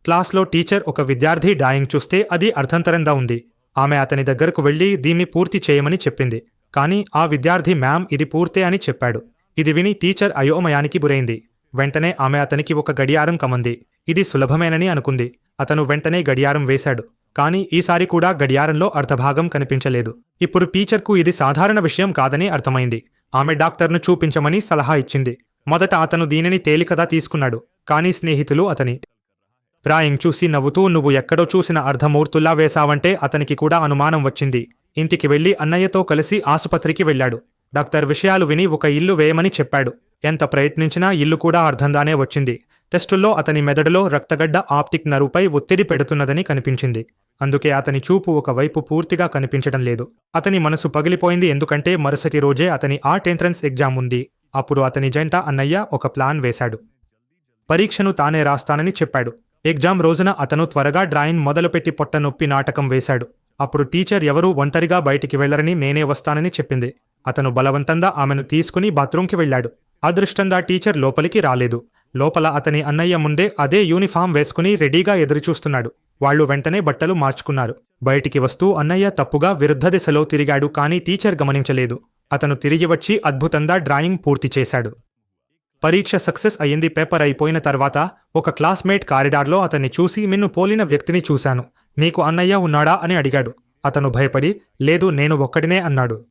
క్లాస్లో టీచర్ ఒక విద్యార్థి డ్రాయింగ్ చూస్తే అది అర్థంతరంగా ఉంది. ఆమె అతని దగ్గరకు వెళ్లి దీన్ని పూర్తి చేయమని చెప్పింది. కానీ ఆ విద్యార్థి మ్యామ్ ఇది పూర్తే అని చెప్పాడు. ఇది విని టీచర్ అయోమయానికి గురైంది. వెంటనే ఆమె అతనికి ఒక గడియారం కమంది. ఇది సులభమేనని అనుకుంది. అతను వెంటనే గడియారం వేశాడు. కానీ ఈసారి కూడా గడియారంలో అర్ధభాగం కనిపించలేదు. ఇప్పుడు టీచర్కు ఇది సాధారణ విషయం కాదని అర్థమైంది. ఆమె డాక్టర్ను చూపించమని సలహా ఇచ్చింది. మొదట అతను దీనిని తేలికగా తీసుకున్నాడు. కానీ స్నేహితులు అతని డ్రాయింగ్ చూసి నవ్వుతూ నువ్వు ఎక్కడో చూసిన అర్ధమూర్తుల్లా వేశావంటే అతనికి కూడా అనుమానం వచ్చింది. ఇంటికి వెళ్లి అన్నయ్యతో కలిసి ఆసుపత్రికి వెళ్లాడు. డాక్టర్ విషయాలు విని ఒక ఇల్లు వేయమని చెప్పాడు. ఎంత ప్రయత్నించినా ఇల్లు కూడా అర్ధంగానే వచ్చింది. టెస్టుల్లో అతని మెదడులో రక్తగడ్డ ఆప్టిక్ నరుపై ఒత్తిడి పెడుతున్నదని కనిపించింది. అందుకే అతని చూపు ఒకవైపు పూర్తిగా కనిపించడం లేదు. అతని మనసు పగిలిపోయింది. ఎందుకంటే మరుసటి రోజే అతని ఆర్ట్ ఎంట్రన్స్ ఎగ్జామ్ ఉంది. అప్పుడు అతని జంట అన్నయ్య ఒక ప్లాన్ వేశాడు. పరీక్షను తానే రాస్తానని చెప్పాడు. ఎగ్జామ్ రోజున అతను త్వరగా డ్రాయింగ్ మొదలుపెట్టి పొట్టనొప్పి నాటకం వేశాడు. అప్పుడు టీచర్ ఎవరూ ఒంటరిగా బయటికి వెళ్లరని నేనే వస్తానని చెప్పింది. అతను బలవంతంగా ఆమెను తీసుకుని బాత్రూంకి వెళ్లాడు. అదృష్టంగా టీచర్ లోపలికి రాలేదు. లోపల అతని అన్నయ్య ముందే అదే యూనిఫామ్ వేసుకుని రెడీగా ఎదురుచూస్తున్నాడు. వాళ్లు వెంటనే బట్టలు మార్చుకున్నారు. బయటికి వస్తూ అన్నయ్య తప్పుగా విరుద్ధ దిశలో తిరిగాడు. కానీ టీచర్ గమనించలేదు. అతను తిరిగి వచ్చి అద్భుతంగా డ్రాయింగ్ పూర్తి చేశాడు. పరీక్ష సక్సెస్ అయ్యింది. పేపర్ అయిపోయిన తర్వాత ఒక క్లాస్మేట్ కారిడార్లో అతన్ని చూసి నిన్ను పోలిన వ్యక్తిని చూశాను. నీకు అన్నయ్య ఉన్నాడా అని అడిగాడు. అతను భయపడి లేదు నేను ఒక్కడినే అన్నాడు.